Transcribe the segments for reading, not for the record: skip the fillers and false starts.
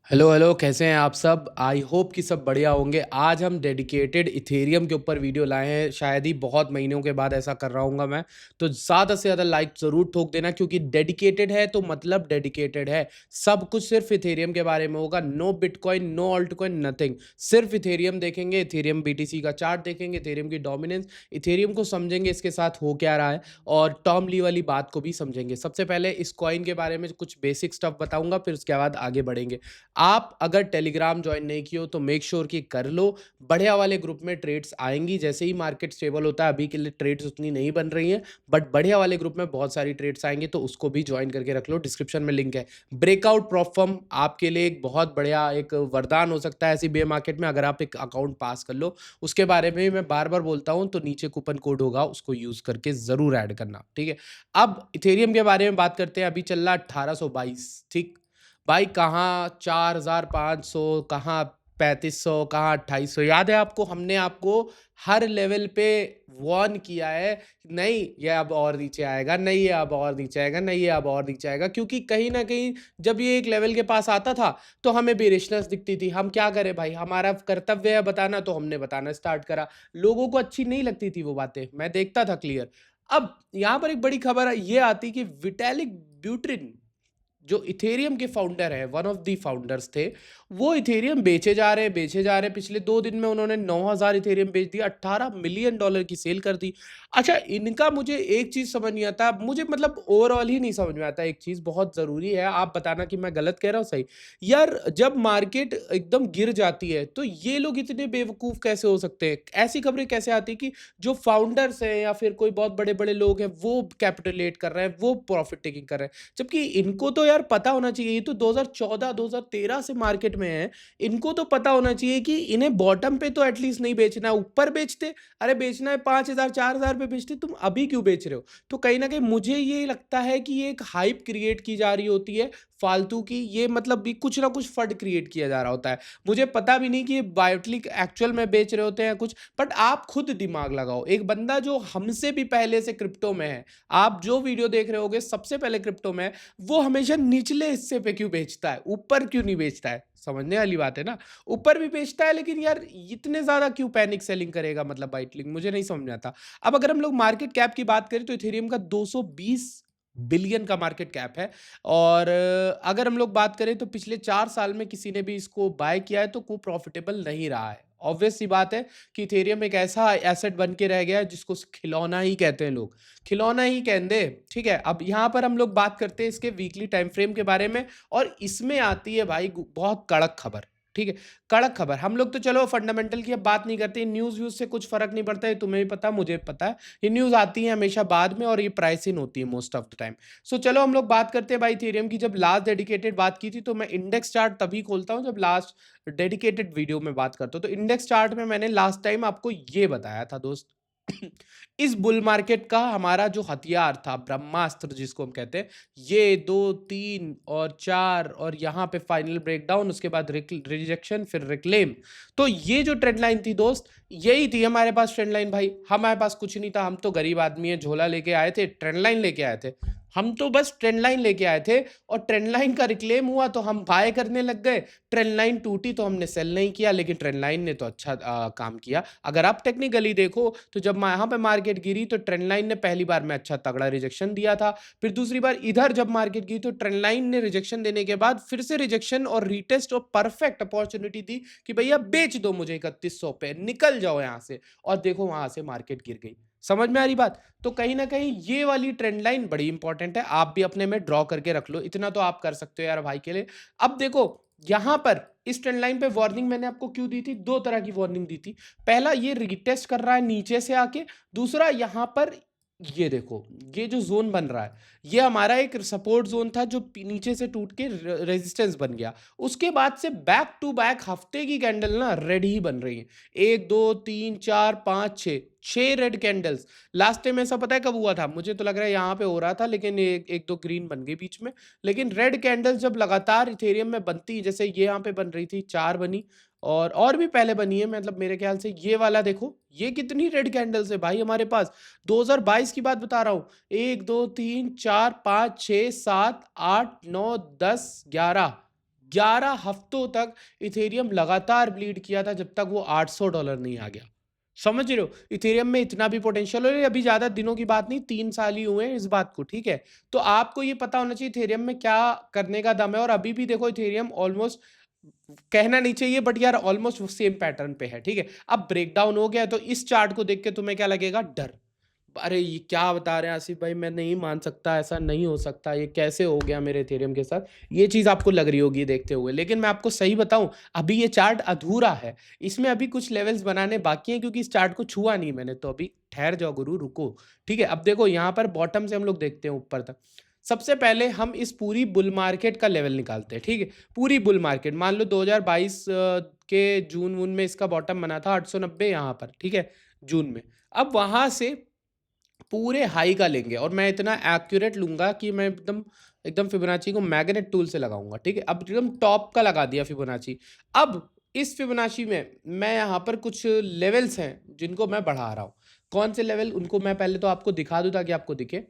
Hello hello, कैसे हैं आप सब? आई होप कि सब बढ़िया होंगे। आज हम डेडिकेटेड इथेरियम के ऊपर वीडियो लाए हैं। शायद ही बहुत महीनों के बाद ऐसा कर रहा हूँगा मैं। तो ज़्यादा से ज़्यादा लाइक ज़रूर ठोक देना, क्योंकि डेडिकेटेड है तो मतलब डेडिकेटेड है। सब कुछ सिर्फ इथेरियम के बारे में होगा। No bitcoin, no altcoin, nothing. सिर्फ इथेरियम देखेंगे, इथेरियम बीटीसी का चार्ट देखेंगे, इथेरियम की डोमिनेंस, इथेरियम को समझेंगे, इसके साथ हो क्या रहा है, और टॉम ली वाली बात को भी समझेंगे। सबसे पहले इस कॉइन के बारे में कुछ बेसिक स्टफ बताऊंगा, फिर उसके बाद आगे बढ़ेंगे। आप अगर टेलीग्राम ज्वाइन नहीं किए हो तो मेक श्योर कि कर लो। बढ़िया वाले ग्रुप में ट्रेड्स आएंगी जैसे ही मार्केट स्टेबल होता है। अभी के लिए ट्रेड्स उतनी नहीं बन रही हैं, बट बढ़िया वाले ग्रुप में बहुत सारी ट्रेड्स आएंगे, तो उसको भी ज्वाइन करके रख लो। डिस्क्रिप्शन में लिंक है। ब्रेकआउट प्रॉप फर्म आपके लिए एक बहुत बढ़िया एक वरदान हो सकता है ऐसी बे मार्केट में, अगर आप एक अकाउंट पास कर लो। उसके बारे में मैं बार बार बोलता हूं, तो नीचे कूपन कोड होगा, उसको यूज करके जरूर ऐड करना, ठीक है। अब इथेरियम के बारे में बात करते हैं। अभी चल रहा 1822, ठीक। भाई कहाँ 4,500, कहाँ 3,500, कहाँ 2,800। याद है आपको? हमने आपको हर लेवल पे वार्न किया है, नहीं ये अब और नीचे आएगा, नहीं ये अब और नीचे आएगा, नहीं ये अब और नीचे आएगा। क्योंकि कहीं ना कहीं जब ये एक लेवल के पास आता था तो हमें बेरिशनेस दिखती थी। हम क्या करें भाई, हमारा कर्तव्य है बताना, तो हमने बताना स्टार्ट करा। लोगों को अच्छी नहीं लगती थी वो बातें, मैं देखता था क्लियर। अब यहाँ पर एक बड़ी खबर ये आती कि विटैलिक ब्यूट्रिन, जो इथेरियम के फाउंडर है, वन ऑफ द फाउंडर्स थे, वो इथेरियम बेचे जा रहे हैं, बेचे जा रहे हैं। पिछले 2 दिन में उन्होंने 9,000 इथेरियम बेच दिया, $18 मिलियन की सेल कर दी। अच्छा, इनका मुझे एक चीज समझ नहीं आता, मुझे मतलब ओवरऑल ही नहीं समझ में आता। एक चीज बहुत जरूरी है, आप बताना कि मैं गलत कह रहा हूँ सही। यार जब मार्केट एकदम गिर जाती है तो ये लोग इतने बेवकूफ कैसे हो सकते हैं? ऐसी खबरें कैसे आती है कि जो फाउंडर्स हैं या फिर कोई बहुत बड़े बड़े लोग हैं वो कैपिटुलेट कर रहे हैं, वो प्रॉफिट टेकिंग कर रहे हैं? जबकि इनको तो यार पता होना चाहिए, ये तो 2014 2013 से मार्केट में है। इनको तो पता होना चाहिए कि इन्हें बॉटम पे तो एटलीस्ट नहीं बेचना है, ऊपर बेचते। अरे बेचना है 5,000 4,000 पे बेचते, तुम अभी क्यों बेच रहे हो? तो कहीं ना कहीं मुझे ये लगता है कि ये एक हाइप क्रिएट की जा रही होती है फालतू की। ये मतलब भी कुछ ना कुछ फंड क्रिएट किया जा रहा होता है। मुझे पता भी नहीं कि ये बायोटिक एक्चुअल में बेच रहे होते हैं कुछ, बट आप खुद दिमाग लगाओ। एक बंदा जो हमसे भी पहले से क्रिप्टो में है, आप जो वीडियो देख रहे होगे सबसे पहले क्रिप्टो में है, वो हमेशा निचले हिस्से पे क्यों बेचता है, ऊपर क्यों नहीं बेचता है? समझने वाली बात है ना। ऊपर भी बेचता है, लेकिन यार इतने ज्यादा क्यों पैनिक सेलिंग करेगा, मतलब बाइटलिंग, मुझे नहीं समझ में आता। अब अगर हम लोग मार्केट कैप की बात करें तो इथेरियम का 220 बिलियन का मार्केट कैप है। और अगर हम लोग बात करें तो पिछले 4 साल में किसी ने भी इसको बाय किया है तो को प्रॉफिटेबल नहीं रहा है। ऑब्वियस सी बात है कि इथेरियम एक ऐसा एसेट बन के रह गया है जिसको खिलौना ही कहते हैं लोग। खिलौना ही कहते हैं, ठीक है। अब यहाँ पर हम लोग बात करते हैं इसके वीकली टाइम फ्रेम के बारे में, और इसमें आती है भाई बहुत कड़क खबर, ठीक है। कड़क खबर। हम लोग तो चलो फंडामेंटल की अब बात नहीं करते, न्यूज़ व्यूज से कुछ फर्क नहीं पड़ता है, तुम्हें भी पता मुझे भी पता है। ये न्यूज़ आती है हमेशा बाद में, और ये प्राइस इन होती है मोस्ट ऑफ द टाइम। सो चलो हम लोग बात करते हैं भाई इथेरियम की। जब लास्ट डेडिकेटेड बात की थी तो मैं इंडेक्स चार्ट तभी खोलता हूँ जब लास्ट डेडिकेटेड वीडियो में बात करता हूँ। तो इंडेक्स चार्ट में मैंने लास्ट टाइम आपको ये बताया था दोस्त, इस बुल मार्केट का हमारा जो हथियार था, ब्रह्मास्त्र जिसको हम कहते हैं, ये 2 3 और 4, और यहाँ पे फाइनल ब्रेकडाउन, उसके बाद रिजेक्शन, फिर रिक्लेम। तो ये जो ट्रेंड लाइन थी दोस्त, यही थी हमारे पास ट्रेंड लाइन। भाई हमारे पास कुछ नहीं था, हम तो गरीब आदमी है, झोला लेके आए थे, ट्रेंड लाइन लेके आए थे। हम तो बस ट्रेंड लाइन लेके आए थे, और ट्रेंड लाइन का रिक्लेम हुआ तो हम बाय करने लग गए। ट्रेंड लाइन टूटी तो हमने सेल नहीं किया, लेकिन ट्रेंड लाइन ने तो अच्छा काम किया। अगर आप टेक्निकली देखो तो जब यहाँ पे मार्केट गिरी तो ट्रेंड लाइन ने पहली बार में अच्छा तगड़ा रिजेक्शन दिया था। फिर दूसरी बार इधर जब मार्केट गिरी तो ट्रेंड लाइन ने रिजेक्शन देने के बाद फिर से रिजेक्शन और रीटेस्ट और परफेक्ट अपॉर्चुनिटी दी कि भैया बेच दो मुझे 3100 पे, निकल जाओ यहाँ से। और देखो वहां से मार्केट गिर गई। समझ में आ रही बात? तो कहीं ना कहीं ये वाली ट्रेंड लाइन बड़ी इंपॉर्टेंट है, आप भी अपने में ड्रॉ करके रख लो। इतना तो आप कर सकते हो यार भाई के लिए। अब देखो यहां पर इस ट्रेंड लाइन पे वार्निंग मैंने आपको क्यों दी थी? 2 तरह की वार्निंग दी थी। पहला, ये रीटेस्ट कर रहा है नीचे से आके। दूसरा, यहां पर ये देखो, ये जो जोन बन रहा है, ये हमारा एक सपोर्ट जोन था जो नीचे से टूट के रेजिस्टेंस बन गया। उसके बाद से बैक टू बैक हफ्ते की कैंडल ना रेड ही बन रही है। 1 2 3 4 5 6, 6 रेड कैंडल्स। लास्ट टाइम ऐसा पता है कब हुआ था? मुझे तो लग रहा है यहाँ पे हो रहा था, लेकिन एक दो ग्रीन बन गई बीच में। लेकिन रेड कैंडल्स जब लगातार इथेरियम में बनती, जैसे ये यहाँ पे बन रही थी, 4 बनी, और भी पहले बनी है, मतलब मेरे ख्याल से ये वाला देखो, ये कितनी रेड कैंडल्स है भाई हमारे पास। 2022 की बात बता रहा हूँ। 1 2 3 4 5 6 7 8 9 10 11, 11 हफ्तों तक इथेरियम लगातार ब्लीड किया था जब तक वो $800 नहीं आ गया। समझ रहे हो? इथेरियम में इतना भी पोटेंशियल है, अभी ज़्यादा दिनों की बात नहीं, 3 साल ही हुए हैं इस बात को, ठीक है? तो आपको ये पता होना चाहिए इथेरियम में क्या करने का दम है, और अभी भी देखो इथेरियम ऑलमोस्ट, कहना नहीं चाहिए बट यार ऑलमोस्ट सेम पैटर्न पे है, ठीक है? अब ब्रेकडाउन हो गया है, तो इस चार्ट को देख के तुम्हें क्या लगेगा? डर। अरे ये क्या बता रहे हैं आसिफ भाई, मैं नहीं मान सकता, ऐसा नहीं हो सकता, ये कैसे हो गया मेरे इथेरियम के साथ, ये चीज़ आपको लग रही होगी देखते हुए। लेकिन मैं आपको सही बताऊं, अभी ये चार्ट अधूरा है, इसमें अभी कुछ लेवल्स बनाने बाकी हैं, क्योंकि इस चार्ट को छुआ नहीं मैंने, तो अभी ठहर जाओ गुरु, रुको। ठीक है, अब देखो यहाँ पर बॉटम से हम लोग देखते हैं ऊपर तक। सबसे पहले हम इस पूरी बुल मार्केट का लेवल निकालते हैं, ठीक है? पूरी बुल मार्केट, मान लो 2022 के जून वून में इसका बॉटम बना था 890 यहाँ पर, ठीक है, जून में। अब वहां से पूरे हाई का लेंगे, और मैं इतना एक्यूरेट लूंगा कि मैं एकदम एकदम फिबोनाची को मैग्नेट टूल से लगाऊंगा, ठीक है? अब एकदम टॉप का लगा दिया फिबोनाची। अब इस फिबोनाची में मैं यहाँ पर कुछ लेवल्स हैं जिनको मैं बढ़ा रहा हूँ। कौन से लेवल, उनको मैं पहले तो आपको दिखा दूं ताकि आपको दिखे।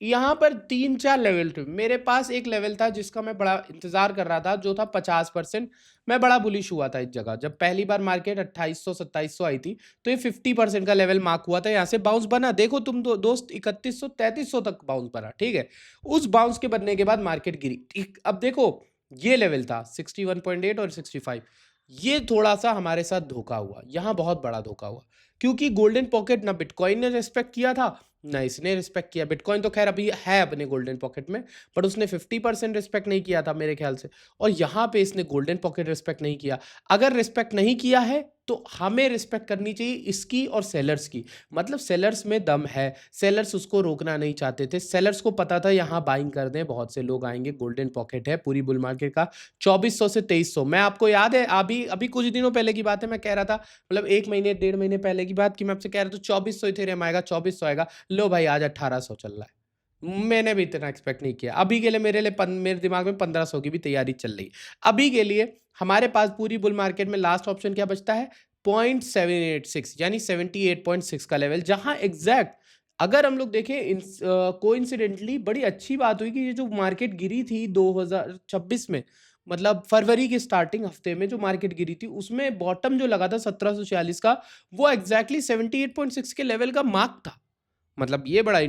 यहाँ पर 3-4 लेवल थे। मेरे पास एक लेवल था जिसका मैं बड़ा इंतज़ार कर रहा था, जो था 50%। मैं बड़ा बुलिश हुआ था इस जगह। जब पहली बार मार्केट 2800-2700 आई थी, तो ये 50% का लेवल मार्क हुआ था। यहाँ से बाउंस बना। देखो तुम दोस्त, 3100-3300 तक बाउंस बना, ठीक है? उस बाउंस के बनने के बाद मार्केट गिरी। ठीक, अब देखो ये लेवल था 61.8 और 65। ये थोड़ा-सा हमारे साथ धोखा हुआ। यहाँ बहुत बड़ा धोखा हुआ। क्योंकि गोल्डन पॉकेट ना बिटकॉइन ने रिस्पेक्ट किया था, ना इसने रिस्पेक्ट किया। बिटकॉइन तो खैर अभी है अपने गोल्डन पॉकेट में, बट उसने 50% रिस्पेक्ट नहीं किया था मेरे ख्याल से। और यहाँ पे इसने गोल्डन पॉकेट रिस्पेक्ट नहीं किया। अगर रिस्पेक्ट नहीं किया है तो हमें रिस्पेक्ट करनी चाहिए इसकी और सेलर्स की। मतलब सेलर्स में दम है, सेलर्स उसको रोकना नहीं चाहते थे। सेलर्स को पता था यहाँ बाइंग कर दें, बहुत से लोग आएंगे, गोल्डन पॉकेट है पूरी बुल मार्केट का 2400 से 2300। मैं आपको याद है, अभी अभी कुछ दिनों पहले की बात है, मैं कह रहा था, मतलब 1 महीने 1.5 महीने पहले की बात, कि मैं आपसे कह रहा था 2400 इथेरियम आएगा, 2400 आएगा। लो भाई आज 1800 चल रहा है। मैंने भी इतना एक्सपेक्ट नहीं किया। अभी के लिए मेरे लिए मेरे दिमाग में 1500 की भी तैयारी चल रही है। अभी के लिए हमारे पास पूरी बुल मार्केट में लास्ट ऑप्शन क्या बचता है? 0.786 यानी 78.6 का लेवल, जहां एग्जैक्ट अगर हम लोग देखें, कोइंसिडेंटली बड़ी अच्छी बात हुई कि ये जो मार्केट गिरी थी 2026 में, मतलब फरवरी के स्टार्टिंग हफ्ते में जो मार्केट गिरी थी, उसमें बॉटम जो लगा था 1746 का, वो एग्जैक्टली 78.6 के लेवल का मार्क था। मतलब ये बड़ा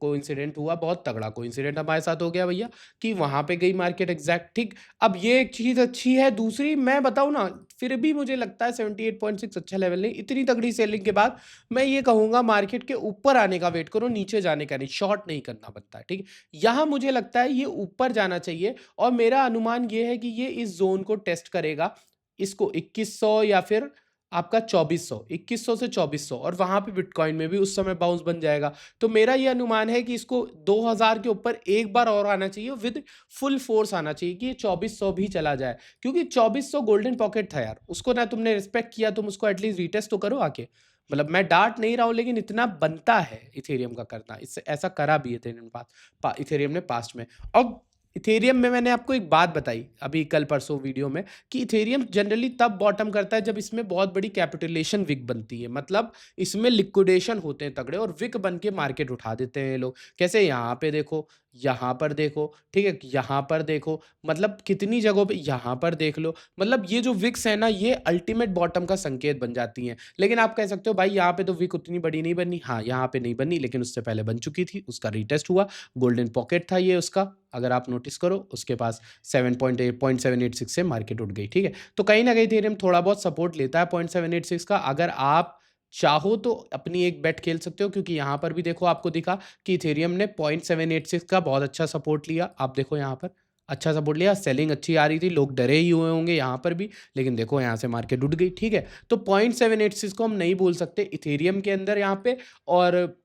कोइंसिडेंट हुआ, बहुत तगड़ा कोइंसिडेंट हमारे साथ हो गया भैया, कि वहां पे गई मार्केट एग्जैक्ट, ठीक। अब ये एक चीज अच्छी है। दूसरी मैं बताऊं ना, फिर भी मुझे लगता है 78.6 अच्छा लेवल नहीं। इतनी तगड़ी सेलिंग के बाद मैं ये कहूंगा मार्केट के ऊपर आने का वेट करो, नीचे जाने का नहीं। शॉर्ट नहीं करना बनता है, ठीक है? यहाँ मुझे लगता है ये ऊपर जाना चाहिए, और मेरा अनुमान ये है कि ये इस जोन को टेस्ट करेगा, इसको 2100 या फिर आपका 2400, 2100 से 2400, और वहां पे बिटकॉइन में भी उस समय बाउंस बन जाएगा। तो मेरा ये अनुमान है कि इसको 2000 के ऊपर एक बार और आना चाहिए, विद फुल फोर्स आना चाहिए, कि ये 2400 भी चला जाए। क्योंकि 2400 गोल्डन पॉकेट था यार, उसको ना तुमने रिस्पेक्ट किया, तुम उसको एटलीस्ट रीटेस्ट तो करो आके। मतलब मैं डांट नहीं रहा हूं, लेकिन इतना बनता है इथेरियम का करना। इससे ऐसा करा भी इथेरियम इथेरियम ने पास्ट में। अब इथेरियम में मैंने आपको एक बात बताई अभी कल परसों वीडियो में, कि इथेरियम जनरली तब बॉटम करता है जब इसमें बहुत बड़ी कैपिटुलेशन विक बनती है। मतलब इसमें लिक्विडेशन होते हैं तगड़े, और विक बन के मार्केट उठा देते हैं ये लोग। कैसे? यहाँ पे देखो, यहाँ पर देखो, ठीक है, यहाँ पर देखो, मतलब कितनी जगहों पे, यहाँ पर देख लो। मतलब ये जो विक्स है ना, ये अल्टीमेट बॉटम का संकेत बन जाती हैं। लेकिन आप कह सकते हो भाई यहाँ पे तो विक उतनी बड़ी नहीं बनी। हाँ, यहाँ पे नहीं बनी, लेकिन उससे पहले बन चुकी थी, उसका रीटेस्ट हुआ। गोल्डन पॉकेट था ये उसका, अगर आप नोटिस करो, उसके पास 7.786 से मार्केट उठ गई, ठीक है? तो कहीं ना कहीं इथेरियम थोड़ा बहुत सपोर्ट लेता है 0.786 का। अगर आप चाहो तो अपनी एक बेट खेल सकते हो, क्योंकि यहाँ पर भी देखो, आपको दिखा कि इथेरियम ने 0.786 का बहुत अच्छा सपोर्ट लिया। आप देखो यहाँ पर अच्छा सपोर्ट लिया, सेलिंग अच्छी आ रही थी, लोग डरे ही हुए होंगे यहाँ पर भी, लेकिन देखो यहाँ से मार्केट उठ गई, ठीक है? तो 0.786 को हम नहीं बोल सकते इथेरियम के अंदर यहाँ पे। और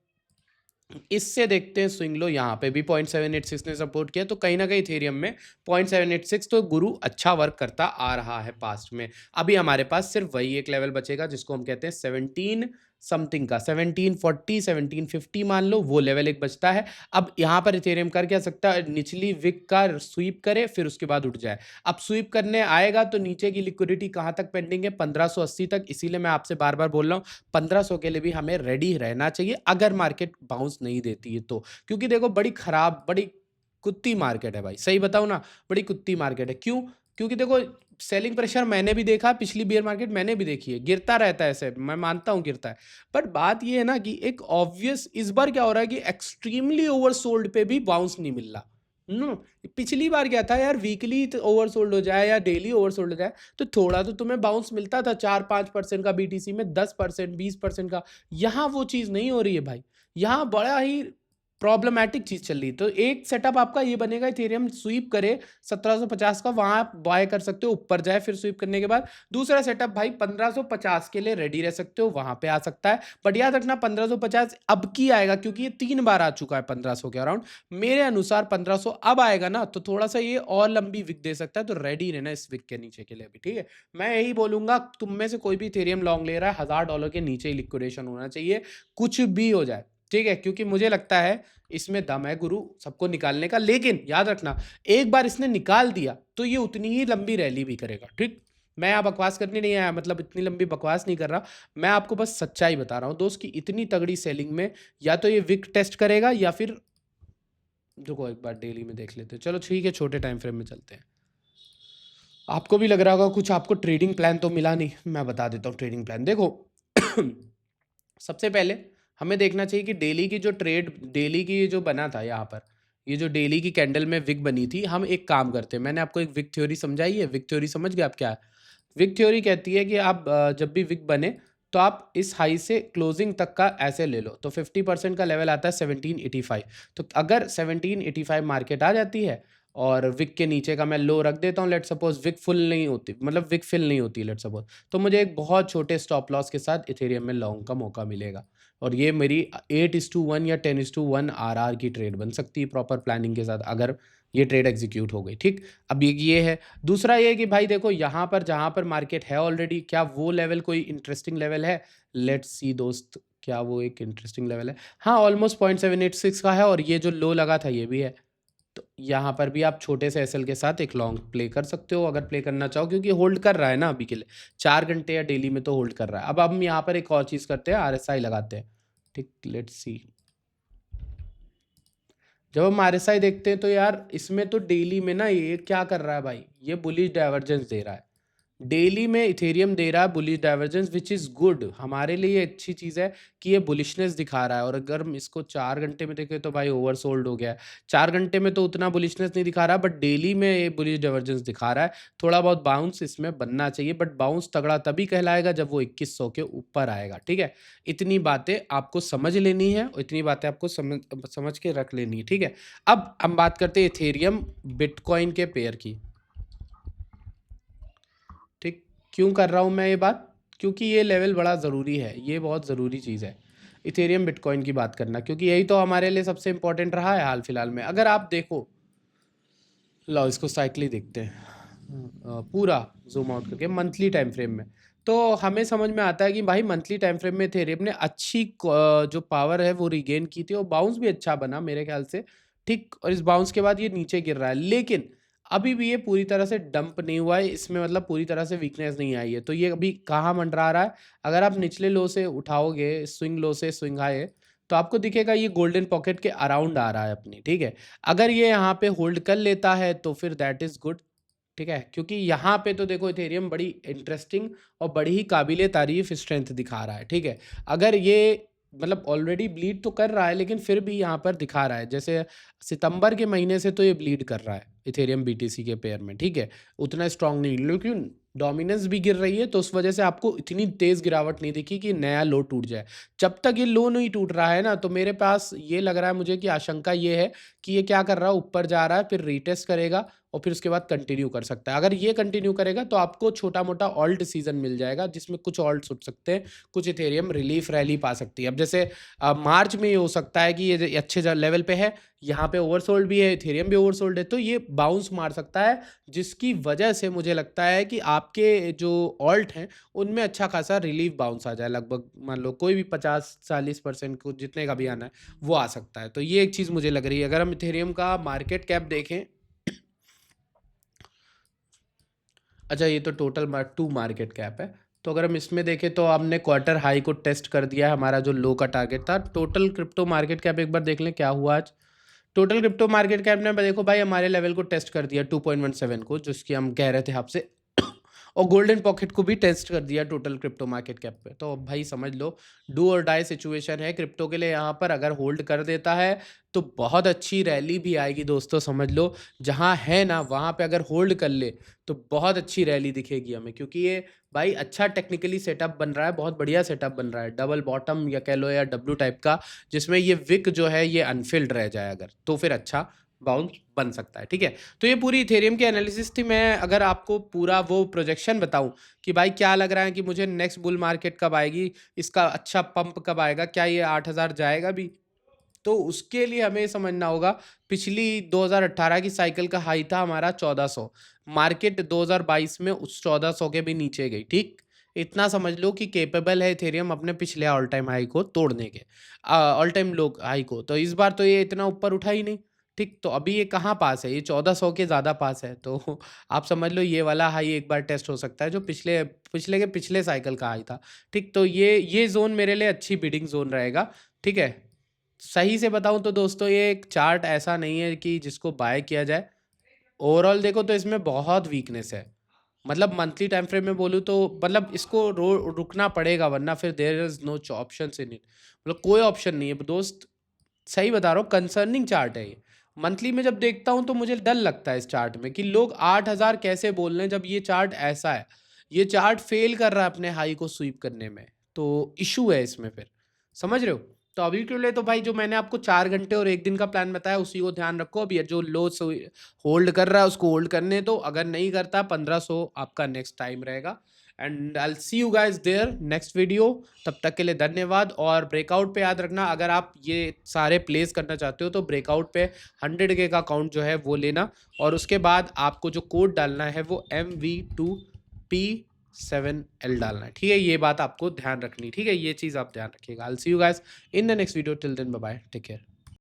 इससे देखते हैं स्विंग लो, यहाँ पे भी 0.786 ने सपोर्ट किया, तो कहीं ना कहीं इथेरियम में 0.786 तो गुरु अच्छा वर्क करता आ रहा है पास्ट में। अभी हमारे पास सिर्फ वही एक लेवल बचेगा जिसको हम कहते हैं 17 समथिंग का, 1740 1750 मान लो, वो लेवल एक बचता है। अब यहाँ पर इथेरियम कर क्या सकता है? निचली विक का स्वीप करे, फिर उसके बाद उठ जाए। अब स्वीप करने आएगा तो नीचे की लिक्विडिटी कहाँ तक पेंडिंग है? 1580 तक। इसीलिए मैं आपसे बार बार बोल रहा हूँ 1500 के लिए भी हमें रेडी रहना चाहिए, अगर मार्केट बाउंस नहीं देती है तो। क्योंकि देखो बड़ी खराब, बड़ी कुत्ती मार्केट है भाई, सही बताऊं ना, बड़ी कुत्ती मार्केट है। क्यों? क्योंकि देखो सेलिंग प्रेशर मैंने भी देखा, पिछली बियर मार्केट मैंने भी देखी है, गिरता रहता है ऐसे, मैं मानता हूँ गिरता है। बट बात ये है ना कि एक ऑब्वियस इस बार क्या हो रहा है कि एक्सट्रीमली ओवरसोल्ड पे भी बाउंस नहीं मिल रहा। नो, पिछली बार क्या था यार, वीकली ओवरसोल्ड हो जाए या डेली ओवरसोल्ड हो जाए तो थोड़ा तो तुम्हें बाउंस मिलता था, 4-5% का बीटीसी में, 10%, 20% का। यहाँ वो चीज़ नहीं हो रही है भाई, यहाँ बड़ा ही प्रॉब्लमेटिक चीज चल रही है। तो एक सेटअप आपका ये बनेगा, इथेरियम स्वीप करे 1750 का, वहां आप बाय कर सकते हो, ऊपर जाए फिर स्वीप करने के बाद। दूसरा सेटअप भाई 1550 के लिए रेडी रह सकते हो, वहां पे आ सकता है। बट याद रखना 1550 अब की आएगा, क्योंकि ये 3 बार आ चुका है 1500 के अराउंड। मेरे अनुसार 1500 अब आएगा ना, तो थोड़ा सा ये और लंबी विक दे सकता है, तो रेडी रहना इस विक के नीचे के लिए भी, ठीक है। मैं यही बोलूंगा, तुम में से कोई भी इथेरियम लॉन्ग ले रहा है, $1000 के नीचे ही लिक्विडेशन होना चाहिए, कुछ भी हो जाए, ठीक है। क्योंकि मुझे लगता है इसमें दम है गुरु सबको निकालने का। लेकिन याद रखना, एक बार इसने निकाल दिया तो ये उतनी ही लंबी रैली भी करेगा, ठीक। मैं यहाँ बकवास करने नहीं आया, मतलब इतनी लंबी बकवास नहीं कर रहा, मैं आपको बस सच्चाई बता रहा हूँ दोस्त की इतनी तगड़ी सेलिंग में या तो ये विक टेस्ट करेगा या फिर, रुको एक बार डेली में देख लेते हैं। चलो ठीक है, छोटे टाइम फ्रेम में चलते हैं। आपको भी लग रहा होगा कुछ, आपको ट्रेडिंग प्लान तो मिला नहीं, मैं बता देता हूँ ट्रेडिंग प्लान। देखो सबसे पहले हमें देखना चाहिए कि डेली की जो ट्रेड, डेली की जो बना था यहाँ पर, ये जो डेली की कैंडल में विक बनी थी, हम एक काम करते हैं, मैंने आपको एक विक थ्योरी समझाई है। विक थ्योरी समझ गए आप क्या है? विक थ्योरी कहती है कि आप जब भी विक बने तो आप इस हाई से क्लोजिंग तक का ऐसे ले लो, तो 50% का लेवल आता है 1785। तो अगर 1785 मार्केट आ जाती है और विक के नीचे का मैं लो रख देता हूँ, लेट सपोज विक फुल नहीं होती, मतलब विक फिल नहीं होती लेट सपोज, तो मुझे एक बहुत छोटे स्टॉप लॉस के साथ इथेरियम में लॉन्ग का मौका मिलेगा। और ये मेरी 8:1 या 10:1 आरआर की ट्रेड बन सकती है प्रॉपर प्लानिंग के साथ, अगर ये ट्रेड एग्जीक्यूट हो गई, ठीक। अब ये है। दूसरा ये कि भाई देखो यहाँ पर जहाँ पर मार्केट है ऑलरेडी, क्या वो लेवल कोई इंटरेस्टिंग लेवल है? लेट्स सी दोस्त, क्या वो एक इंटरेस्टिंग लेवल है? हाँ, ऑलमोस्ट 0.786 का है, और ये जो लो लगा था ये भी है। तो यहाँ पर भी आप छोटे से एसएल के साथ एक लॉन्ग प्ले कर सकते हो, अगर प्ले करना चाहो, क्योंकि होल्ड कर रहा है ना अभी के लिए 4 घंटे या डेली में तो होल्ड कर रहा है। अब हम यहाँ पर एक और चीज़ करते हैं, आरएसआई लगाते हैं, ठीक। लेट्स सी, जब हम आरएसआई देखते हैं तो यार इसमें तो डेली में ना ये क्या कर रहा है भाई, ये बुलिश डाइवर्जेंस दे रहा है। डेली में इथेरियम दे रहा है bullish divergence, which is good, हमारे लिए अच्छी चीज़ है कि ये बुलिशनेस दिखा रहा है। और अगर हम इसको 4 घंटे में देखें तो भाई ओवरसोल्ड हो गया है। 4 घंटे में तो उतना बुलिशनेस नहीं दिखा रहा, बट डेली में ये बुलिश डाइवर्जेंस दिखा रहा है। थोड़ा बहुत बाउंस इसमें बनना चाहिए, बट बाउंस तगड़ा तभी कहलाएगा जब वो 2100 के ऊपर आएगा, ठीक है। इतनी बातें आपको समझ लेनी है, और इतनी बातें आपको समझ के रख लेनी है, ठीक है। अब हम बात करते हैं इथेरियम बिटकॉइन के पेयर की, ठीक। क्यों कर रहा हूँ मैं ये बात? क्योंकि ये लेवल बड़ा ज़रूरी है, ये बहुत ज़रूरी चीज़ है इथेरियम बिटकॉइन की बात करना, क्योंकि यही तो हमारे लिए सबसे इंपॉर्टेंट रहा है हाल फिलहाल में। अगर आप देखो, लो इसको साइक्ली देखते हैं, पूरा जूम आउट करके मंथली टाइम फ्रेम में, तो हमें समझ में आता है कि भाई मंथली टाइम फ्रेम में इथेरियम ने अच्छी जो पावर है वो रिगेन की थी, और बाउंस भी अच्छा बना मेरे ख्याल से, ठीक। और इस बाउंस के बाद ये नीचे गिर रहा है, लेकिन अभी भी ये पूरी तरह से डंप नहीं हुआ है, इसमें मतलब पूरी तरह से वीकनेस नहीं आई है। तो ये अभी कहाँ मंडरा रहा है? अगर आप निचले लो से उठाओगे, स्विंग लो से स्विंग हाई, तो आपको दिखेगा ये गोल्डन पॉकेट के अराउंड आ रहा है अपनी, ठीक है। अगर ये यहाँ पे होल्ड कर लेता है तो फिर दैट इज़ गुड, ठीक है। क्योंकि यहाँ पे तो देखो इथेरियम बड़ी इंटरेस्टिंग और बड़ी ही काबिले तारीफ स्ट्रेंथ दिखा रहा है, ठीक है। अगर ये मतलब ऑलरेडी ब्लीड तो कर रहा है, लेकिन फिर भी यहाँ पर दिखा रहा है, जैसे सितंबर के महीने से तो ये ब्लीड कर रहा है इथेरियम बीटीसी के पेयर में, ठीक है। उतना स्ट्रांग नहीं, लेकिन डोमिनेंस भी गिर रही है, तो उस वजह से आपको इतनी तेज़ गिरावट नहीं दिखी कि नया लो टूट जाए। जब तक ये लो नहीं टूट रहा है ना, तो मेरे पास ये लग रहा है मुझे कि आशंका ये है कि ये क्या कर रहा है, ऊपर जा रहा है, फिर रीटेस्ट करेगा और फिर उसके बाद कंटिन्यू कर सकता है। अगर ये कंटिन्यू करेगा तो आपको छोटा मोटा ऑल्ट सीजन मिल जाएगा, जिसमें कुछ ऑल्ट उठ सकते हैं, कुछ इथेरियम रिलीफ रैली पा सकती है। अब जैसे मार्च में ये हो सकता है कि ये अच्छे लेवल पे है, यहाँ पे ओवरसोल्ड भी है, इथेरियम भी ओवरसोल्ड है, तो ये बाउंस मार सकता है, जिसकी वजह से मुझे लगता है कि आपके जो ऑल्ट हैं उनमें अच्छा खासा रिलीफ बाउंस आ जाए, लगभग मान लो कोई भी 50-40% को जितने का भी आना है वो आ सकता है। तो ये एक चीज़ मुझे लग रही है। अगर हम इथेरियम का मार्केट कैप देखें, अच्छा ये तो टोटल 2 मार्केट कैप है, तो अगर हम इसमें देखें तो हमने क्वार्टर हाई को टेस्ट कर दिया है, हमारा जो लो का टारगेट था। टोटल क्रिप्टो मार्केट कैप एक बार देख लें क्या हुआ आज। टोटल क्रिप्टो मार्केट कैप ने देखो भाई हमारे लेवल को टेस्ट कर दिया 2.17 को, जिसकी हम कह रहे थे आपसे और गोल्डन पॉकेट को भी टेस्ट कर दिया टोटल क्रिप्टो मार्केट कैप पे। तो अब भाई समझ लो डू और डाई सिचुएशन है क्रिप्टो के लिए यहाँ पर। अगर होल्ड कर देता है तो बहुत अच्छी रैली भी आएगी दोस्तों, समझ लो। जहाँ है ना वहाँ पे अगर होल्ड कर ले तो बहुत अच्छी रैली दिखेगी हमें, क्योंकि ये भाई अच्छा टेक्निकली सेटअप बन रहा है, बहुत बढ़िया सेटअप बन रहा है, डबल बॉटम या कह लो या डब्ल्यू टाइप का, जिसमें ये विक जो है ये अनफिल्ड रह जाए अगर, तो फिर अच्छा बाउंस बन सकता है। ठीक है, तो ये पूरी इथेरियम की एनालिसिस थी। मैं अगर आपको पूरा वो प्रोजेक्शन बताऊं कि भाई क्या लग रहा है कि मुझे नेक्स्ट बुल मार्केट कब आएगी, इसका अच्छा पंप कब आएगा, क्या ये 8,000 जाएगा भी, तो उसके लिए हमें समझना होगा पिछली 2018 की साइकिल का हाई था हमारा 1400, मार्केट 2022 में उस 1400 के भी नीचे गई। ठीक, इतना समझ लो कि केपेबल है इथेरियम अपने पिछले ऑल टाइम हाई को तोड़ने के, ऑल टाइम लो हाई को। तो इस बार तो ये इतना ऊपर उठा ही नहीं। ठीक, तो अभी ये कहाँ पास है, ये 1400 के ज़्यादा पास है। तो आप समझ लो ये वाला हाई एक बार टेस्ट हो सकता है जो पिछले पिछले के पिछले साइकिल का हाई था। ठीक, तो ये जोन मेरे लिए अच्छी बिडिंग जोन रहेगा। ठीक है, सही से बताऊं तो दोस्तों ये एक चार्ट ऐसा नहीं है कि जिसको बाय किया जाए। ओवरऑल देखो तो इसमें बहुत वीकनेस है। मतलब मंथली टाइम फ्रेम में बोलूँ तो मतलब इसको रुकना पड़ेगा, वरना फिर there is no option in it, मतलब कोई ऑप्शन नहीं है दोस्त। सही बता रहा हूँ, कंसर्निंग चार्ट है ये। मंथली में जब देखता हूँ तो मुझे डर लगता है इस चार्ट में कि लोग 8,000 कैसे बोल रहे हैं जब ये चार्ट ऐसा है। ये चार्ट फेल कर रहा है अपने हाई को स्वीप करने में, तो इशू है इसमें फिर, समझ रहे हो। तो अभी के लिए तो भाई जो मैंने आपको 4 घंटे और एक दिन का प्लान बताया उसी को ध्यान रखो। अब ये जो लो होल्ड कर रहा है उसको होल्ड करने दो, अगर नहीं करता 1500 आपका नेक्स्ट टाइम रहेगा। And I will see you guys there next video. तब तक के लिए धन्यवाद। और ब्रेकआउट पे याद रखना, अगर आप ये सारे प्लेस करना चाहते हो तो ब्रेकआउट पे 100K का अकाउंट जो है वो लेना, और उसके बाद आपको जो कोड डालना है वो MV2P7L डालना है। ठीक है, ये बात आपको ध्यान रखनी। ठीक है, ये चीज़ आप ध्यान रखिएगा। I will see you guys in the next video. Till then bye bye, take care.